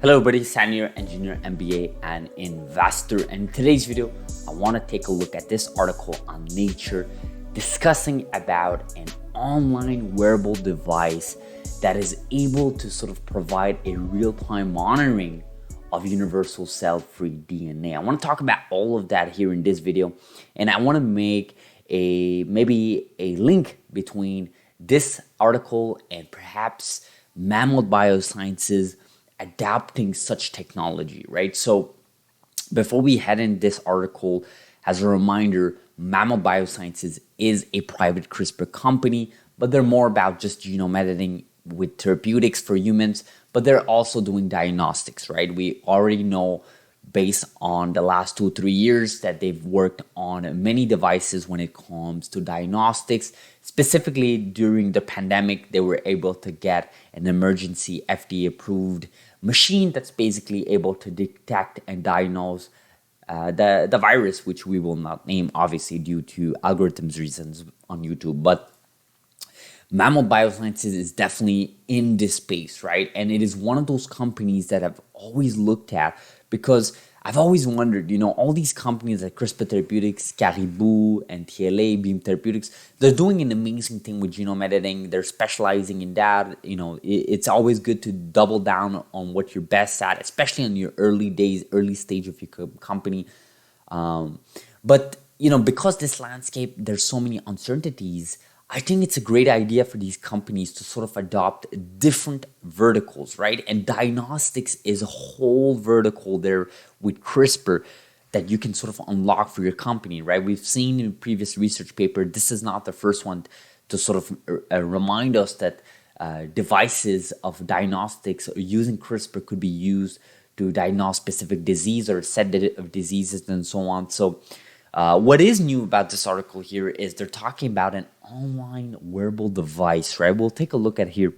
Hello everybody, Sam here, engineer, MBA, and investor. And in today's video, I want to take a look at this article on Nature discussing about an online wearable device that is able to sort of provide a real-time monitoring of universal cell-free DNA. I want to talk about all of that here in this video, and I want to make maybe a link between this article and perhaps Mammoth Biosciences adapting such technology, right? So before we head in this article, as a reminder, Mammoth Biosciences is a private CRISPR company, but they're more about just genome editing with therapeutics for humans, but they're also doing diagnostics, right? We already know based on the last 2-3 years that they've worked on many devices when it comes to diagnostics. Specifically during the pandemic, they were able to get an emergency FDA approved machine that's basically able to detect and diagnose the virus, which we will not name obviously due to algorithms reasons on YouTube. But Mammoth Biosciences is definitely in this space, right? And it is one of those companies that I've always looked at because I've always wondered, all these companies like CRISPR Therapeutics, Caribou, and TLA, Beam Therapeutics, they're doing an amazing thing with genome editing. They're specializing in that. It's always good to double down on what you're best at, especially in your early days, early stage of your company. But because this landscape, there's so many uncertainties, I think it's a great idea for these companies to sort of adopt different verticals, right? And diagnostics is a whole vertical there with CRISPR that you can sort of unlock for your company, right? We've seen in a previous research paper, this is not the first one to sort of remind us that devices of diagnostics using CRISPR could be used to diagnose specific disease or a set of diseases and so on. So what is new about this article here is they're talking about an online wearable device, right? We'll take a look at here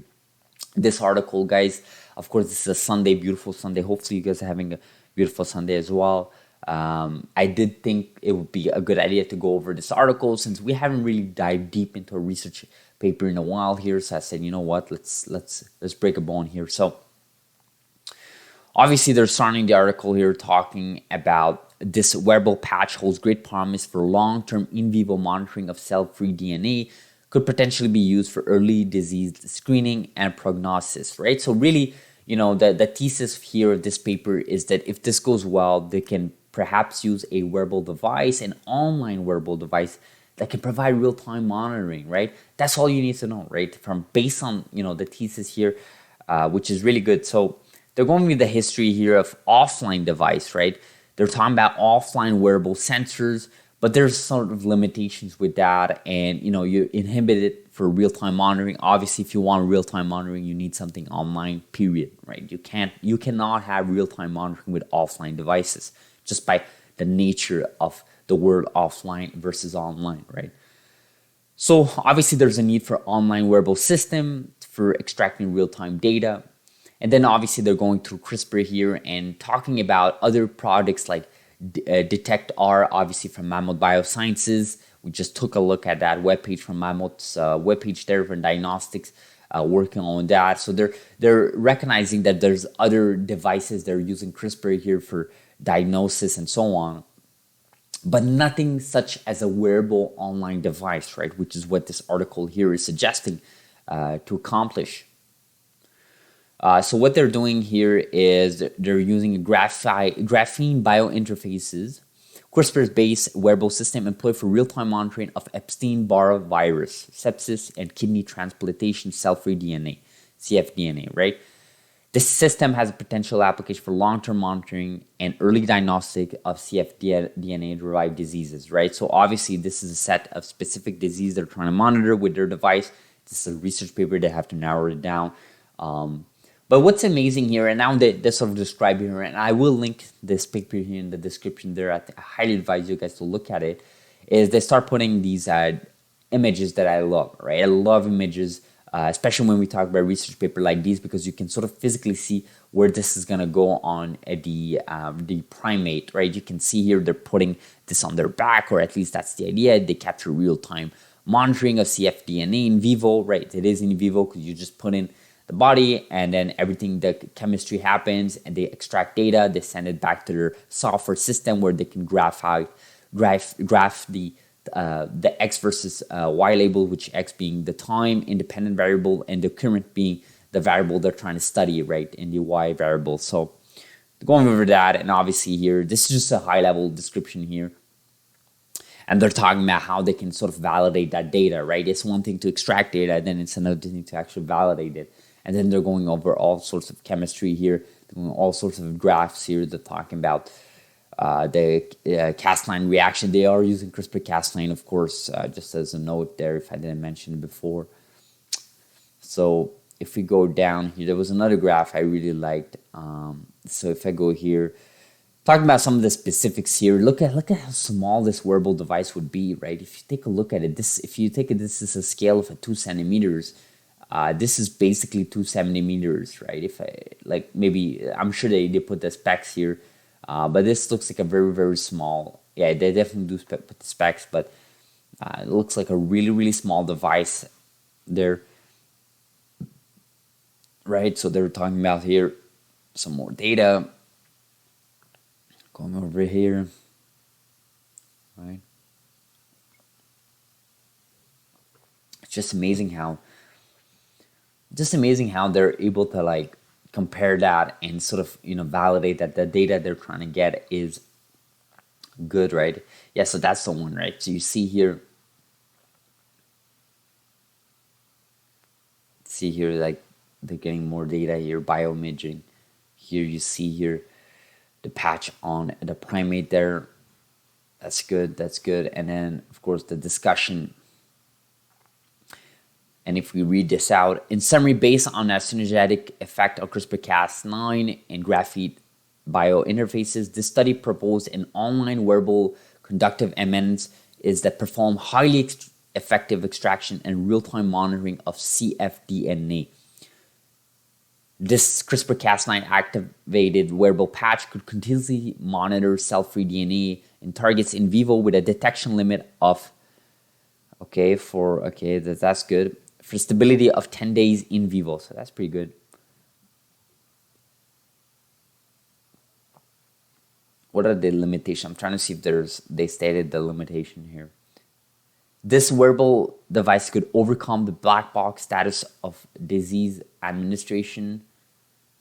this article, guys. Of course, this is a Sunday, beautiful Sunday. Hopefully you guys are having a beautiful Sunday as well. I did think it would be a good idea to go over this article since we haven't really dived deep into a research paper in a while here. So I said, you know what, let's break a bone here. So obviously they're starting the article here talking about this wearable patch holds great promise for long-term in vivo monitoring of cell-free DNA, could potentially be used for early disease screening and prognosis, right? So really, the thesis here of this paper is that if this goes well, they can perhaps use a wearable device, an online wearable device that can provide real-time monitoring, right? That's all you need to know, right? Based on, the thesis here, which is really good. So they're going with the history here of offline device, right? They're talking about offline wearable sensors, but there's sort of limitations with that. And, you inhibit it for real-time monitoring. Obviously, if you want real-time monitoring, you need something online, period, right? You cannot have real-time monitoring with offline devices just by the nature of the word offline versus online, right? So obviously, there's a need for online wearable system for extracting real-time data. And then obviously they're going through CRISPR here and talking about other products like Detect-R, obviously from Mammoth Biosciences. We just took a look at that webpage from Mammoth's webpage there for diagnostics, working on that. So they're recognizing that there's other devices that are using CRISPR here for diagnosis and so on, but nothing such as a wearable online device, right? Which is what this article here is suggesting to accomplish. So what they're doing here is they're using graphene biointerfaces, CRISPR-based wearable system employed for real-time monitoring of Epstein-Barr virus, sepsis, and kidney transplantation cell-free DNA, cfDNA, right? This system has a potential application for long-term monitoring and early diagnostic of cfDNA-derived diseases, right? So obviously this is a set of specific diseases they're trying to monitor with their device. This is a research paper, they have to narrow it down. But what's amazing here, and now they sort of describe here, and I will link this paper here in the description there. I highly advise you guys to look at it, is they start putting these images that I love, right? I love images, especially when we talk about research paper like these, because you can sort of physically see where this is going to go on the primate, right? You can see here they're putting this on their back, or at least that's the idea. They capture real-time monitoring of cfDNA in vivo, right? It is in vivo because you just put in the body, and then everything, the chemistry happens, and they extract data, they send it back to their software system where they can graph the x versus y label, which x being the time independent variable and the current being the variable they're trying to study, right, in the y variable. So going over that, and obviously here, this is just a high level description here. And they're talking about how they can sort of validate that data, right? It's one thing to extract data, then it's another thing to actually validate it. And then they're going over all sorts of chemistry here, they're going all sorts of graphs here. They're talking about the Cas9 reaction. They are using CRISPR-Cas9, of course, just as a note there, if I didn't mention it before. So if we go down here, there was another graph I really liked. So if I go here, talking about some of the specifics here, look at how small this wearable device would be, right? If you take a look at it, this is a scale of 2 centimeters. This is basically 2 centimeters, right? If I like, maybe I'm sure they put the specs here, but this looks like a very, very small. Yeah, they definitely do put the specs, but it looks like a really, really small device there, right? So they're talking about here some more data. Going over here, right? It's just amazing how they're able to like compare that and sort of, you know, validate that the data they're trying to get is good, right? Yeah, so that's the one, right? So you see here, like they're getting more data here, bioimaging. Here you see here the patch on the primate there. That's good. And then of course the discussion. And if we read this out, in summary, based on that synergetic effect of CRISPR-Cas9 and graphene biointerfaces, this study proposed an online wearable conductive amends is that perform highly effective extraction and real-time monitoring of cfDNA. This CRISPR-Cas9 activated wearable patch could continuously monitor cell-free DNA in targets in vivo with a detection limit of, that's good, for stability of 10 days in vivo. So that's pretty good. What are the limitations? I'm trying to see if they stated the limitation here. This wearable device could overcome the black box status of disease administration,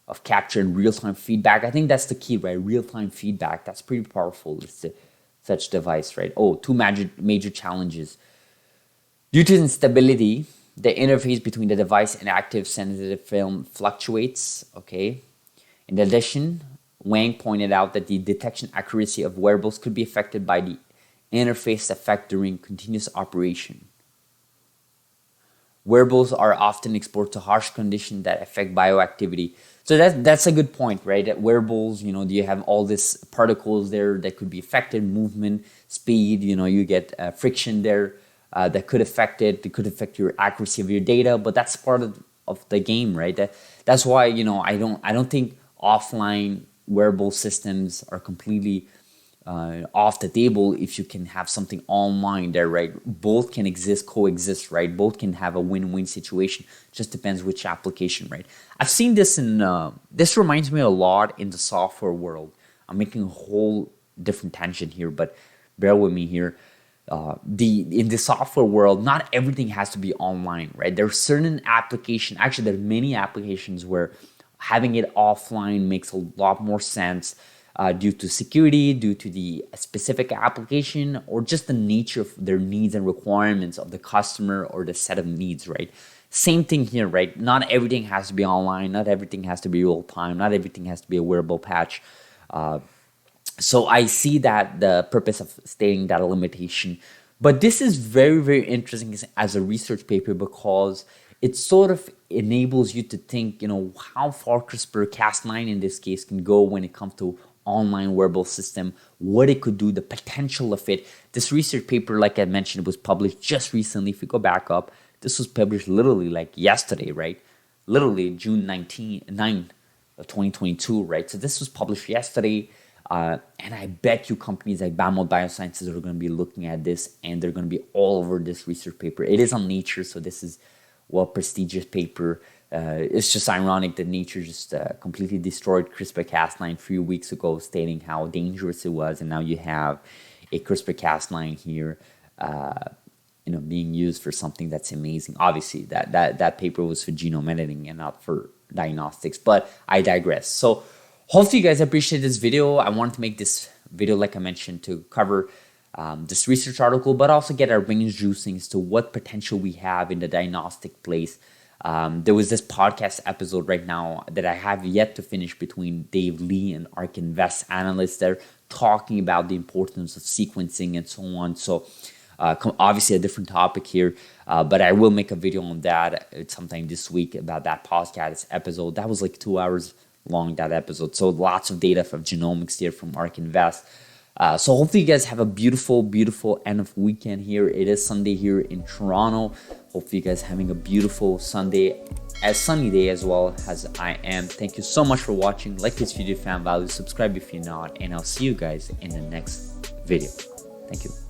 of capture and real-time feedback. I think that's the key, right? Real-time feedback. That's pretty powerful. It's such device, right? Oh, two major challenges. Due to instability, the interface between the device and active sensitive film fluctuates. Okay. In addition, Wang pointed out that the detection accuracy of wearables could be affected by the interface effect during continuous operation. Wearables are often exposed to harsh conditions that affect bioactivity. So that's a good point, right? That wearables, you know, you have all these particles there that could be affected, movement, speed, you know, you get friction there that could affect it. It could affect your accuracy of your data, but that's part of the game, right? That's why, you know, I don't think offline wearable systems are completely off the table if you can have something online there, right? Both can coexist, right? Both can have a win-win situation. Just depends which application, right? I've seen this this reminds me a lot in the software world. I'm making a whole different tangent here, but bear with me here. In the software world, not everything has to be online, right? There are certain applications, actually there are many applications where having it offline makes a lot more sense. Due to security, due to the specific application, or just the nature of their needs and requirements of the customer or the set of needs, right? Same thing here, right? Not everything has to be online. Not everything has to be real time. Not everything has to be a wearable patch. So I see that the purpose of stating that a limitation. But this is very, very interesting as a research paper because it sort of enables you to think, you know, how far CRISPR-Cas9 in this case can go when it comes to online wearable system, what it could do, the potential of it. This research paper, like I mentioned, was published just recently. If we go back up, this was published literally like yesterday, right? Literally June 9th of 2022, right? So this was published yesterday. And I bet you companies like Bamod Biosciences are going to be looking at this and they're going to be all over this research paper. It is on Nature, so this is well prestigious paper. It's just ironic that nature just completely destroyed CRISPR-Cas9 3 weeks ago, stating how dangerous it was, and now you have a CRISPR-Cas9 here, being used for something that's amazing. Obviously, that paper was for genome editing and not for diagnostics, but I digress. So hopefully you guys appreciate this video. I wanted to make this video, like I mentioned, to cover this research article, but also get our brains juicing as to what potential we have in the diagnostic place. There was this podcast episode right now that I have yet to finish between Dave Lee and ARK Invest analysts. They're talking about the importance of sequencing and so on. So obviously a different topic here, but I will make a video on that sometime this week about that podcast episode. That was like 2 hours long, that episode. So lots of data from genomics here from ARK Invest. So hopefully you guys have a beautiful, beautiful end of weekend here. It is Sunday here in Toronto. Hopefully you guys having a beautiful Sunday, as sunny day as well as I am. Thank you so much for watching. Like this video if you found value, subscribe if you're not, and I'll see you guys in the next video. Thank you.